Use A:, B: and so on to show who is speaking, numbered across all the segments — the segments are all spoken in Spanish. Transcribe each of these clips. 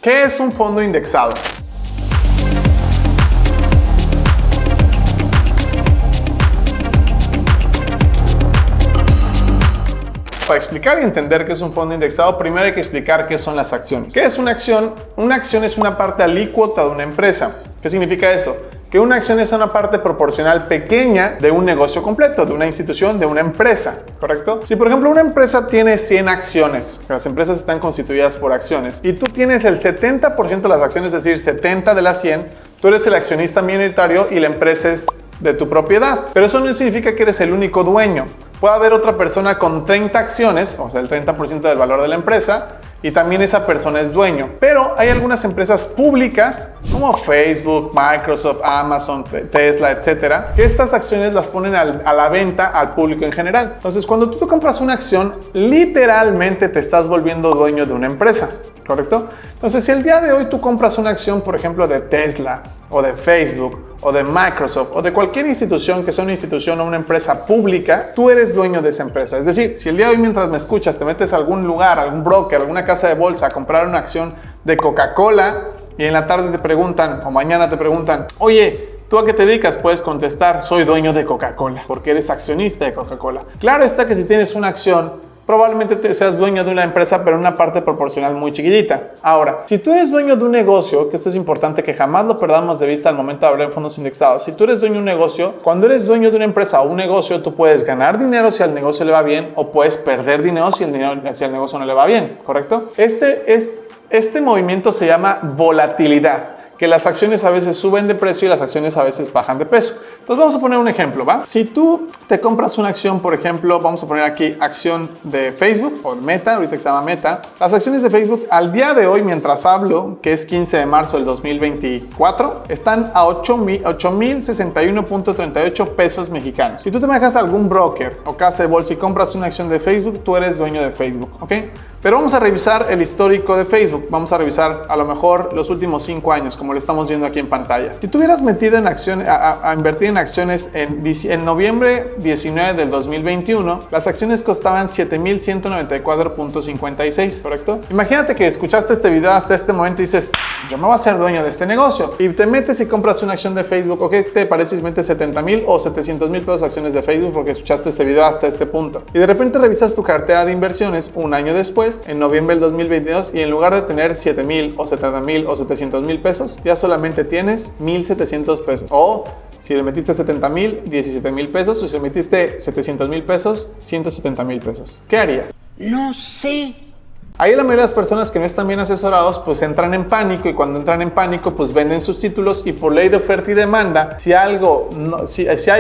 A: ¿Qué es un fondo indexado? Para explicar y entender qué es un fondo indexado, primero hay que explicar qué son las acciones. ¿Qué es una acción? Una acción es una parte alícuota de una empresa. ¿Qué significa eso? Que una acción es una parte proporcional pequeña de un negocio completo, de una institución, de una empresa, ¿correcto? Si por ejemplo una empresa tiene 100 acciones, las empresas están constituidas por acciones, y tú tienes el 70% de las acciones, es decir, 70 de las 100, tú eres el accionista minoritario y la empresa es de tu propiedad. Pero eso no significa que eres el único dueño. Puede haber otra persona con 30 acciones, o sea, el 30% del valor de la empresa, y también esa persona es dueño. Pero hay algunas empresas públicas como Facebook, Microsoft, Amazon, Tesla, etcétera, que estas acciones las ponen a la venta al público en general. Entonces, cuando tú compras una acción, literalmente te estás volviendo dueño de una empresa, ¿correcto? Entonces, si el día de hoy tú compras una acción, por ejemplo, de Tesla o de Facebook o de Microsoft o de cualquier institución que sea una institución o una empresa pública, tú eres dueño de esa empresa. Es decir, si el día de hoy mientras me escuchas te metes a algún lugar, algún broker, alguna casa de bolsa a comprar una acción de Coca-Cola y en la tarde te preguntan o mañana te preguntan, oye, ¿tú a qué te dedicas? Puedes contestar, soy dueño de Coca-Cola, porque eres accionista de Coca-Cola. Claro está que si tienes una acción, probablemente seas dueño de una empresa, pero en una parte proporcional muy chiquitita. Ahora, si tú eres dueño de un negocio, que esto es importante que jamás lo perdamos de vista al momento de hablar de fondos indexados. Si tú eres dueño de un negocio, cuando eres dueño de una empresa o un negocio, tú puedes ganar dinero si al negocio le va bien o puedes perder dinero si el negocio no le va bien, ¿correcto? Este movimiento se llama volatilidad, que las acciones a veces suben de precio y las acciones a veces bajan de peso. Entonces vamos a poner un ejemplo, ¿va? Si tú te compras una acción, por ejemplo, vamos a poner aquí acción de Facebook o Meta, ahorita que se llama Meta. Las acciones de Facebook al día de hoy, mientras hablo, que es 15 de marzo del 2024, están a 8,061.38 pesos mexicanos. Si tú te manejas a algún broker o casa de bolsa y compras una acción de Facebook, tú eres dueño de Facebook, ¿ok? Pero vamos a revisar el histórico de Facebook. Vamos a revisar a lo mejor los últimos 5 años, como lo estamos viendo aquí en pantalla. Si tú hubieras metido en acciones, a invertir en acciones en noviembre 19 del 2021, las acciones costaban 7,194.56, ¿correcto? Imagínate que escuchaste este video hasta este momento y dices, yo me voy a hacer dueño de este negocio. Y te metes y compras una acción de Facebook. ¿O qué te parece si metes 70,000 o 700,000 pesos acciones de Facebook porque escuchaste este video hasta este punto? Y de repente revisas tu cartera de inversiones un año después, en noviembre del 2022, y en lugar de tener 7,000 o 70,000 o 700,000 pesos, ya solamente tienes 1,700 pesos. O si le metiste 70,000, 17,000 pesos. O si le metiste 700,000 pesos, 170,000 pesos. ¿Qué harías?
B: No sé.
A: Ahí la mayoría de las personas que no están bien asesorados pues entran en pánico, y cuando entran en pánico pues venden sus títulos, y por ley de oferta y demanda, si hay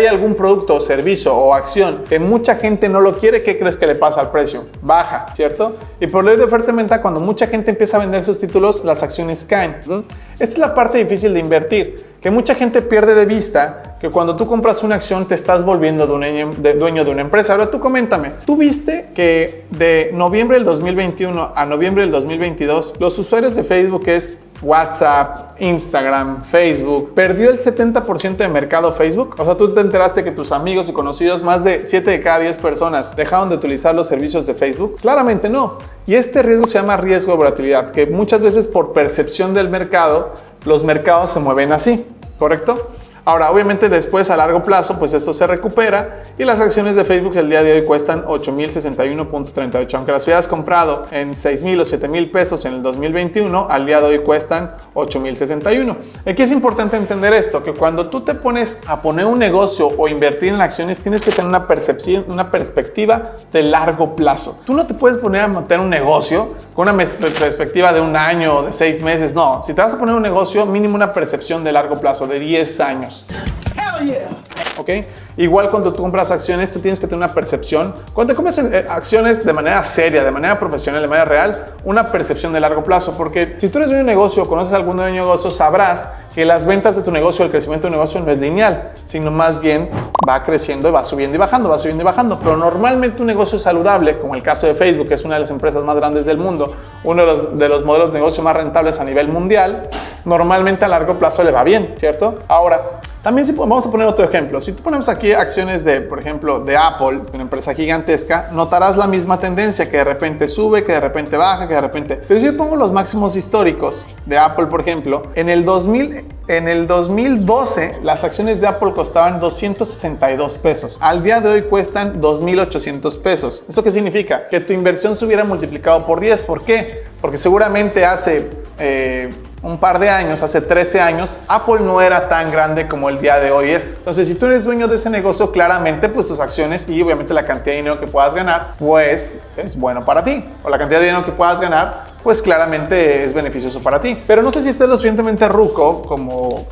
A: algún producto o servicio o acción que mucha gente no lo quiere, ¿qué crees que le pasa al precio? Baja, ¿cierto? Y por ley de oferta y demanda, cuando mucha gente empieza a vender sus títulos, las acciones caen. Esta es la parte difícil de invertir, que mucha gente pierde de vista que cuando tú compras una acción te estás volviendo dueño de una empresa. Ahora tú coméntame, ¿tú viste que de noviembre del 2021 a noviembre del 2022 los usuarios de Facebook, que es WhatsApp, Instagram, Facebook, perdió el 70% de mercado Facebook? O sea, tú te enteraste que tus amigos y conocidos, más de 7 de cada 10 personas, dejaron de utilizar los servicios de Facebook. Claramente no. Y este riesgo se llama riesgo de volatilidad, que muchas veces por percepción del mercado, los mercados se mueven así, ¿correcto? Ahora, obviamente después a largo plazo, pues esto se recupera, y las acciones de Facebook el día de hoy cuestan 8,061.38. Aunque las hubieras comprado en 6,000 o 7,000 pesos en el 2021, al día de hoy cuestan 8,061. Aquí es importante entender esto, que cuando tú te pones a poner un negocio o invertir en acciones, tienes que tener una perspectiva de largo plazo. Tú no te puedes poner a montar un negocio con una perspectiva de un año o de 6 meses. No, si te vas a poner un negocio, mínimo una percepción de largo plazo, de 10 años. Hell yeah. ¿Ok? Igual cuando tú compras acciones, tú tienes que tener una percepción. Cuando te compras acciones de manera seria, de manera profesional, de manera real, una percepción de largo plazo. Porque si tú eres dueño de un negocio o conoces a algún dueño de negocio, sabrás que las ventas de tu negocio, el crecimiento de tu negocio no es lineal, sino más bien va creciendo y va subiendo y bajando, va subiendo y bajando. Pero normalmente un negocio saludable, como el caso de Facebook, que es una de las empresas más grandes del mundo, uno de los modelos de negocio más rentables a nivel mundial, normalmente a largo plazo le va bien, ¿cierto? Ahora, También vamos a poner otro ejemplo. Si tú ponemos aquí acciones de, por ejemplo, de Apple, una empresa gigantesca, notarás la misma tendencia, que de repente sube, que de repente baja, que de repente... Pero si yo pongo los máximos históricos de Apple, por ejemplo, en el 2012 las acciones de Apple costaban 262 pesos. Al día de hoy cuestan 2,800 pesos. ¿Eso qué significa? Que tu inversión se hubiera multiplicado por 10. ¿Por qué? Porque seguramente hace un par de años, hace 13 años, Apple no era tan grande como el día de hoy es. Entonces, si tú eres dueño de ese negocio, claramente pues tus acciones y obviamente la cantidad de dinero que puedas ganar, pues es bueno para ti. O la cantidad de dinero que puedas ganar, pues claramente es beneficioso para ti. Pero no sé si estés lo suficientemente ruco como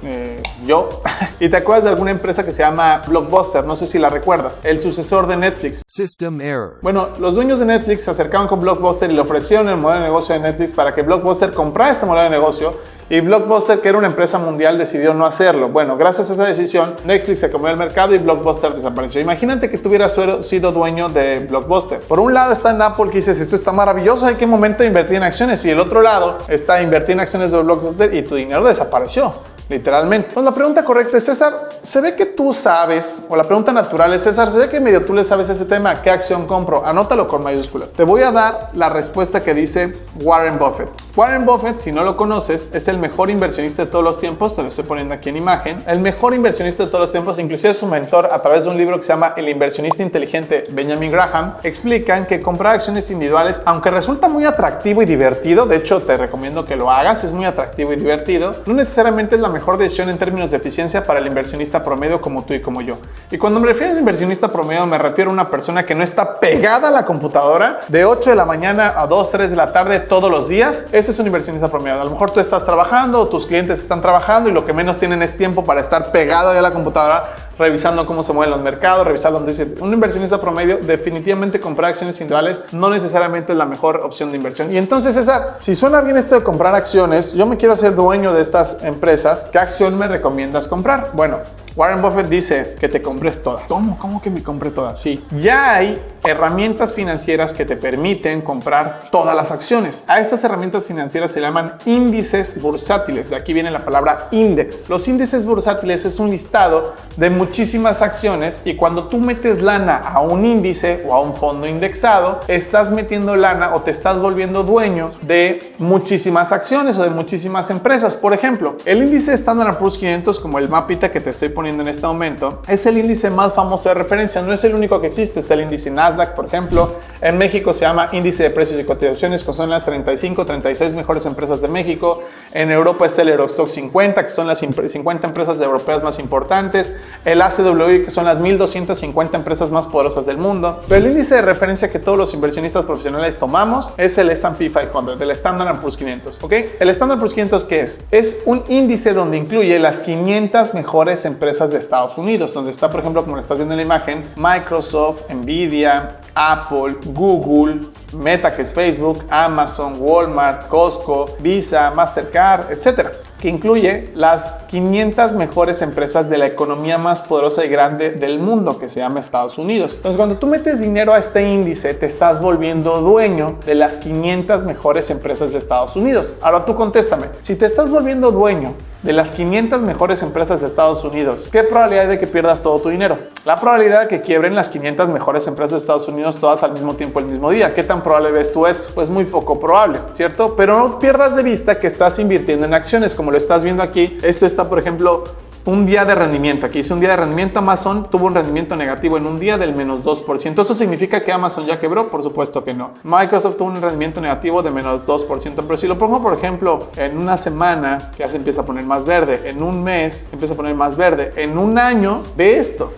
A: yo y te acuerdas de alguna empresa que se llama Blockbuster. No sé si la recuerdas, el sucesor de Netflix.
B: System error.
A: Bueno, los dueños de Netflix se acercaron con Blockbuster y le ofrecieron el modelo de negocio de Netflix para que Blockbuster comprara este modelo de negocio, y Blockbuster, que era una empresa mundial, decidió no hacerlo. Bueno, gracias a esa decisión, Netflix se comió el mercado y Blockbuster desapareció. Imagínate que tú hubieras sido dueño de Blockbuster. Por un lado está en Apple, que dices, esto está maravilloso, ¿en qué momento invertir en acciones? Y el otro lado está invertir en acciones de Blockbuster y tu dinero desapareció. Literalmente. Entonces, la pregunta correcta es, César, ¿se ve que tú sabes? O la pregunta natural es, César, ¿se ve que medio tú le sabes ese tema? ¿Qué acción compro? Anótalo con mayúsculas. Te voy a dar la respuesta que dice Warren Buffett. Warren Buffett, si no lo conoces, es el mejor inversionista de todos los tiempos. Te lo estoy poniendo aquí en imagen. El mejor inversionista de todos los tiempos, inclusive su mentor, a través de un libro que se llama El inversionista inteligente, Benjamin Graham, explican que comprar acciones individuales, aunque resulta muy atractivo y divertido, de hecho te recomiendo que lo hagas, es muy atractivo y divertido, no necesariamente es la mejor decisión en términos de eficiencia para el inversionista promedio como tú y como yo. Y cuando me refiero al inversionista promedio, me refiero a una persona que no está pegada a la computadora de 8 de la mañana a 2, 3 de la tarde todos los días. Ese es un inversionista promedio. A lo mejor tú estás trabajando o tus clientes están trabajando y lo que menos tienen es tiempo para estar pegado a la computadora revisando cómo se mueven los mercados, revisando donde dice. Un inversionista promedio, definitivamente comprar acciones individuales no necesariamente es la mejor opción de inversión. Y entonces, César, si suena bien esto de comprar acciones, yo me quiero hacer dueño de estas empresas, ¿qué acción me recomiendas comprar? Bueno, Warren Buffett dice que te compres todas. ¿Cómo que me compre todas? Sí, ya hay herramientas financieras que te permiten comprar todas las acciones. A estas herramientas financieras se llaman índices bursátiles. De aquí viene la palabra index. Los índices bursátiles es un listado de muchísimas acciones, y cuando tú metes lana a un índice o a un fondo indexado, estás metiendo lana o te estás volviendo dueño de muchísimas acciones o de muchísimas empresas. Por ejemplo, el índice Standard & Poor's 500, como el mapita que te estoy poniendo en este momento, es el índice más famoso de referencia. No es el único que existe. Está el índice Nasdaq, por ejemplo. En México se llama índice de precios y cotizaciones, que son las 35, 36 mejores empresas de México. En Europa está el Eurostoxx 50, que son las 50 empresas europeas más importantes. El ACWI, que son las 1250 empresas más poderosas del mundo. Pero el índice de referencia que todos los inversionistas profesionales tomamos es el S&P 500, el Standard & Poor's 500. ¿Ok? El Standard & Poor's 500, ¿qué es? Es un índice donde incluye las 500 mejores empresas de Estados Unidos, donde está, por ejemplo, como lo estás viendo en la imagen, Microsoft, Nvidia, Apple, Google, Meta, que es Facebook, Amazon, Walmart, Costco, Visa, Mastercard, etcétera, que incluye las 500 mejores empresas de la economía más poderosa y grande del mundo, que se llama Estados Unidos. Entonces, cuando tú metes dinero a este índice, te estás volviendo dueño de las 500 mejores empresas de Estados Unidos. Ahora tú contéstame, si te estás volviendo dueño de las 500 mejores empresas de Estados Unidos, ¿qué probabilidad hay de que pierdas todo tu dinero? La probabilidad de que quiebren las 500 mejores empresas de Estados Unidos todas al mismo tiempo, el mismo día. ¿Qué tan probable ves tú eso? Pues muy poco probable, ¿cierto? Pero no pierdas de vista que estás invirtiendo en acciones, como lo estás viendo aquí. Esto está, por ejemplo, un día de rendimiento. Aquí dice un día de rendimiento. Amazon tuvo un rendimiento negativo en un día del menos 2%. ¿Eso significa que Amazon ya quebró? Por supuesto que no. Microsoft tuvo un rendimiento negativo de menos 2%. Pero si lo pongo, por ejemplo, en una semana, ya se empieza a poner más verde. En un mes, empieza a poner más verde. En un año, ve esto.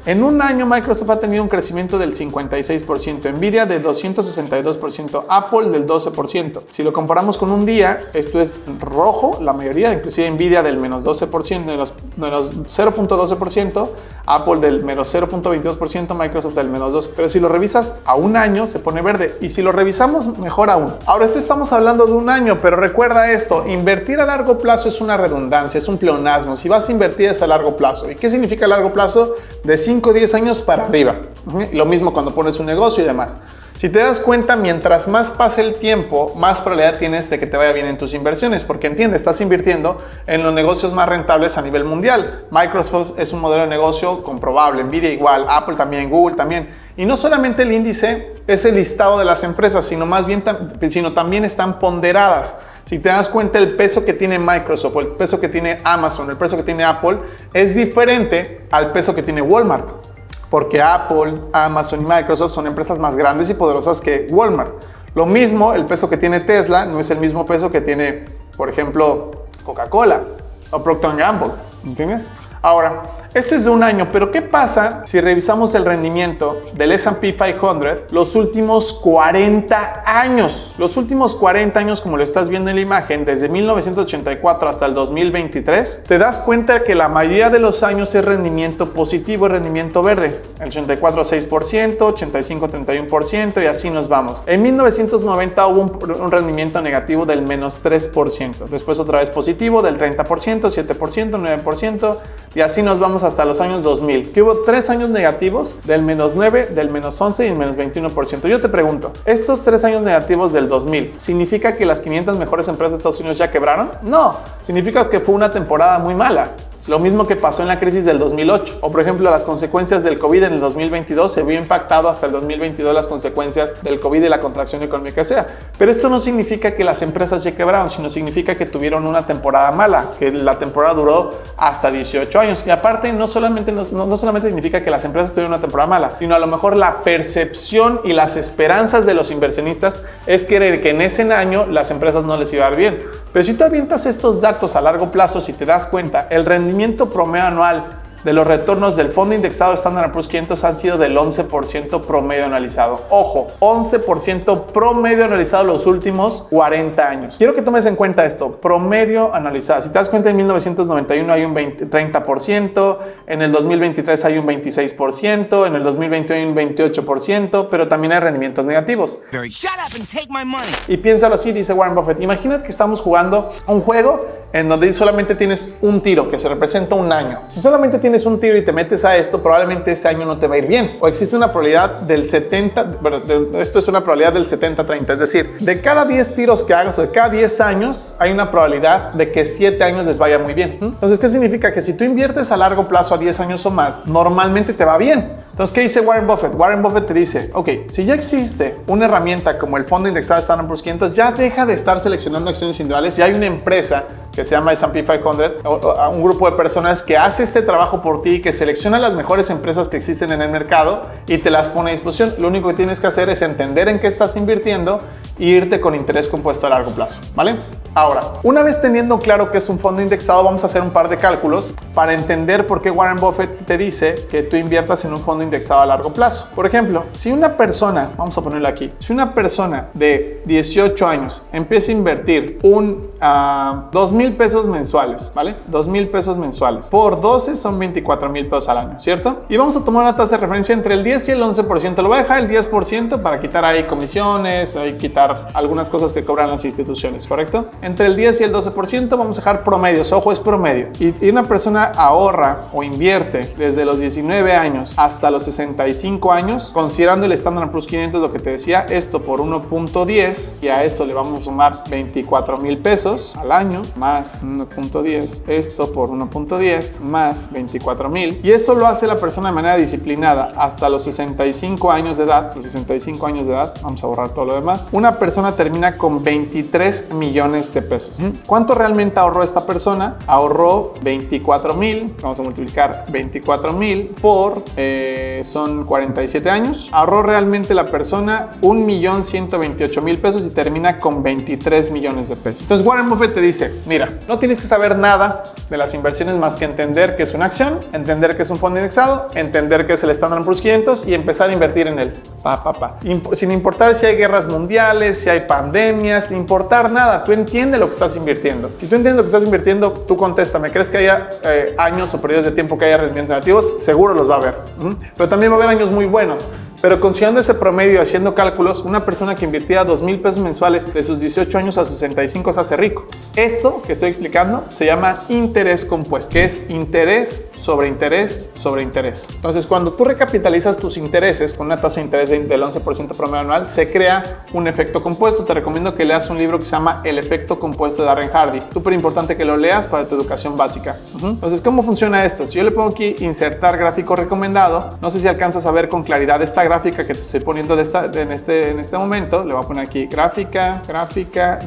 A: En un año, Microsoft ha tenido un crecimiento del 56%. Nvidia de 262%. Apple del 12%. Si lo comparamos con un día, esto es rojo. La mayoría, inclusive Nvidia del menos 12%, de los menos 0.12%, Apple del menos 0.22%, Microsoft del menos 2%. Pero si lo revisas a un año, se pone verde. Y si lo revisamos, mejor aún. Ahora, esto estamos hablando de un año, pero recuerda esto: invertir a largo plazo es una redundancia, es un pleonasmo. Si vas a invertir es a largo plazo. ¿Y qué significa largo plazo? De 5 o 10 años para arriba. Lo mismo cuando pones un negocio y demás. Si te das cuenta, mientras más pase el tiempo, más probabilidad tienes de que te vaya bien en tus inversiones, porque entiende, estás invirtiendo en los negocios más rentables a nivel mundial. Microsoft es un modelo de negocio comprobable, Nvidia igual, Apple también, Google también. Y no solamente el índice es el listado de las empresas, sino también están ponderadas. Si te das cuenta, el peso que tiene Microsoft, o el peso que tiene Amazon, el peso que tiene Apple, es diferente al peso que tiene Walmart. Porque Apple, Amazon y Microsoft son empresas más grandes y poderosas que Walmart. Lo mismo, el peso que tiene Tesla no es el mismo peso que tiene, por ejemplo, Coca-Cola o Procter & Gamble, ¿entiendes? Ahora, esto es de un año, pero ¿qué pasa si revisamos el rendimiento del S&P 500 los últimos 40 años? Los últimos 40 años, como lo estás viendo en la imagen, desde 1984 hasta el 2023, te das cuenta que la mayoría de los años es rendimiento positivo, es rendimiento verde. El 84 6%, 85 31% y así nos vamos. En 1990 hubo un rendimiento negativo del menos 3%. Después otra vez positivo del 30%, 7%, 9% y así nos vamos hasta los años 2000, que hubo 3 años negativos del menos 9, del menos 11 y el menos 21%. Yo te pregunto, ¿estos 3 años negativos del 2000 significa que las 500 mejores empresas de Estados Unidos ya quebraron? No, significa que fue una temporada muy mala. Lo mismo que pasó en la crisis del 2008. O por ejemplo, las consecuencias del COVID en el 2022 se vio impactado hasta el 2022 las consecuencias del COVID y la contracción económica que sea. Pero esto no significa que las empresas ya quebraron, sino significa que tuvieron una temporada mala, que la temporada duró hasta 18 años. Y aparte, no solamente significa que las empresas tuvieron una temporada mala, sino a lo mejor la percepción y las esperanzas de los inversionistas es creer que en ese año las empresas no les iba a ir bien. Pero si tú avientas estos datos a largo plazo, si te das cuenta, el rendimiento promedio anual de los retornos del fondo indexado Standard & Poor's 500 han sido del 11% promedio anualizado. Ojo, 11% promedio anualizado los últimos 40 años. Quiero que tomes en cuenta esto, promedio anualizado. Si te das cuenta, en 1991 hay un 30%, en el 2023 hay un 26%, en el 2020 hay un 28%, pero también hay rendimientos negativos. Y piénsalo así, dice Warren Buffett. Imagínate que estamos jugando un juego en donde solamente tienes un tiro que se representa un año. Si solamente tienes un tiro y te metes a esto, probablemente ese año no te va a ir bien. O existe una probabilidad del 70, esto es una probabilidad del 70-30, es decir, de cada 10 tiros que hagas o de cada 10 años, hay una probabilidad de que 7 años les vaya muy bien. Entonces, ¿qué significa? Que si tú inviertes a largo plazo, a 10 años o más, normalmente te va bien. Entonces, ¿qué dice Warren Buffett? Warren Buffett te dice, ok, si ya existe una herramienta como el fondo indexado Standard & Poor's 500, ya deja de estar seleccionando acciones individuales. Ya hay una empresa que se llama S&P 500, un grupo de personas que hace este trabajo por ti, que selecciona las mejores empresas que existen en el mercado y te las pone a disposición. Lo único que tienes que hacer es entender en qué estás invirtiendo e irte con interés compuesto a largo plazo, ¿vale? Ahora, una vez teniendo claro qué es un fondo indexado, vamos a hacer un par de cálculos para entender por qué Warren Buffett te dice que tú inviertas en un fondo indexado a largo plazo. Por ejemplo, si una persona, vamos a ponerlo aquí, si una persona de 18 años empieza a invertir un 2,000 pesos mensuales, ¿vale? 2,000 pesos mensuales. Por 12 son 24,000 pesos al año, ¿cierto? Y vamos a tomar una tasa de referencia entre el 10 y el 11%. Lo voy a dejar el 10% para quitar ahí comisiones, quitar algunas cosas que cobran las instituciones, ¿correcto? Entre el 10 y el 12% vamos a dejar promedios. Ojo, es promedio. Y una persona ahorra o invierte desde los 19 años hasta los 65 años, considerando el Standard & Poor's 500, lo que te decía, esto por 1.10, y a esto le vamos a sumar 24,000 pesos al año, más 1.10, esto por 1.10, más 24,000, y eso lo hace la persona de manera disciplinada hasta los 65 años de edad. Los 65 años de edad, vamos a borrar todo lo demás. Una persona termina con 23 millones de pesos. ¿Cuánto realmente ahorró esta persona? Ahorró 24,000, vamos a multiplicar 24,000 por, son 47 años. Ahorró realmente la persona 1,128,000 pesos y termina con 23 millones de pesos. Entonces Warren Buffett te dice, mira, no tienes que saber nada de las inversiones más que entender qué es una acción, entender qué es un fondo indexado, entender qué es el Standard & Poor's 500 y empezar a invertir en él. Sin importar si hay guerras mundiales, si hay pandemias, sin importar nada, tú entiendes lo que estás invirtiendo. Si tú entiendes lo que estás invirtiendo, tú contéstame. ¿Crees que haya años o periodos de tiempo que haya rendimientos negativos? Seguro los va a haber. Pero también va a haber años muy buenos. Pero considerando ese promedio y haciendo cálculos, una persona que invirtiera 2,000 pesos mensuales de sus 18 años a sus 65 se hace rico. Esto que estoy explicando se llama interés compuesto, que es interés sobre interés sobre interés. Entonces, cuando tú recapitalizas tus intereses con una tasa de interés del 11% promedio anual, se crea un efecto compuesto. Te recomiendo que leas un libro que se llama El efecto compuesto de Darren Hardy. Súper importante que lo leas para tu educación básica. Entonces, ¿cómo funciona esto? Si yo le pongo aquí insertar gráfico recomendado, no sé si alcanzas a ver con claridad esta gráfica que te estoy poniendo en este momento. Le voy a poner aquí gráfica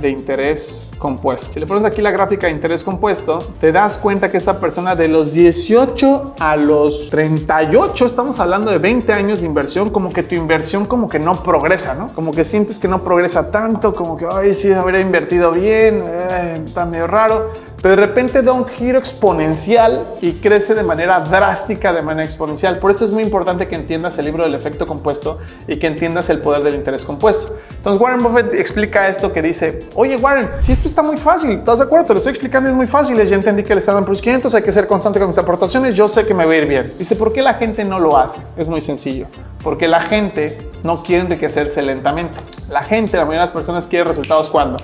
A: de interés compuesto. Si le pones aquí la gráfica de interés compuesto, te das cuenta que esta persona de los 18 a los 38, estamos hablando de 20 años de inversión, como que tu inversión como que no progresa, ¿no? Como que sientes que no progresa tanto, como que, ay, sí, habría invertido bien, está medio raro. Pero de repente da un giro exponencial y crece de manera drástica, de manera exponencial. Por eso es muy importante que entiendas el libro del efecto compuesto y que entiendas el poder del interés compuesto. Entonces Warren Buffett explica esto que dice, oye Warren, si esto está muy fácil, ¿estás de acuerdo? Te lo estoy explicando, es muy fácil, ya entendí que el Standard & Poor's 500, hay que ser constante con mis aportaciones, yo sé que me va a ir bien. Dice, ¿por qué la gente no lo hace? Es muy sencillo, porque la gente no quiere enriquecerse lentamente. La gente, la mayoría de las personas quiere resultados ¿cuándo?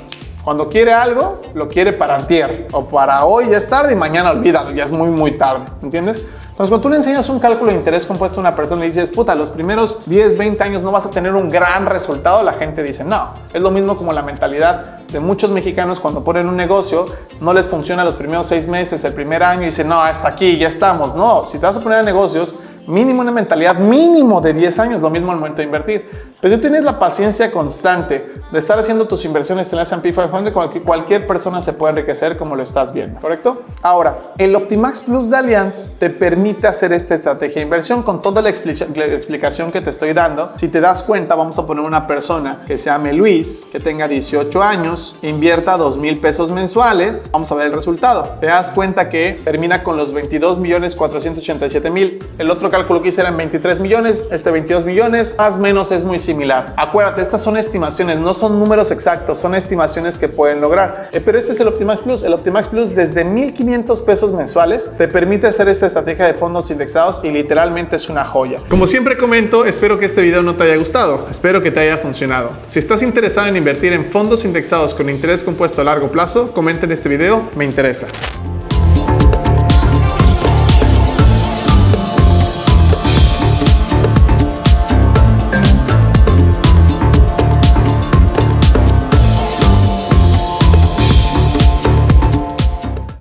A: Cuando quiere algo, lo quiere para antier o para hoy, ya es tarde y mañana olvídalo, ya es muy tarde, ¿entiendes? Entonces, cuando tú le enseñas un cálculo de interés compuesto a una persona y le dices, puta, los primeros 10, 20 años no vas a tener un gran resultado, la gente dice, no. Es lo mismo como la mentalidad de muchos mexicanos cuando ponen un negocio, no les funciona los primeros 6 meses, el primer año y dicen, no, hasta aquí, ya estamos. No, si te vas a poner a negocios, mínimo una mentalidad mínimo de 10 años, lo mismo al momento de invertir. Pero si tienes la paciencia constante de estar haciendo tus inversiones en la S&P 500, cualquier persona se puede enriquecer como lo estás viendo, ¿correcto? Ahora, el Optimax Plus de Allianz te permite hacer esta estrategia de inversión con toda la explicación que te estoy dando. Si te das cuenta, vamos a poner una persona que se llame Luis, que tenga 18 años, invierta 2,000 pesos mensuales. Vamos a ver el resultado. Te das cuenta que termina con los 22,487,000. El otro cálculo que hice eran 23 millones, 22 millones, más o menos es muy similar. Acuérdate, estas son estimaciones, no son números exactos, son estimaciones que pueden lograr. Pero este es el Optimax Plus. El Optimax Plus desde 1,500 pesos mensuales te permite hacer esta estrategia de fondos indexados y literalmente es una joya. Como siempre comento, espero que este video no te haya gustado, espero que te haya funcionado. Si estás interesado en invertir en fondos indexados con interés compuesto a largo plazo, comenta en este video, me interesa.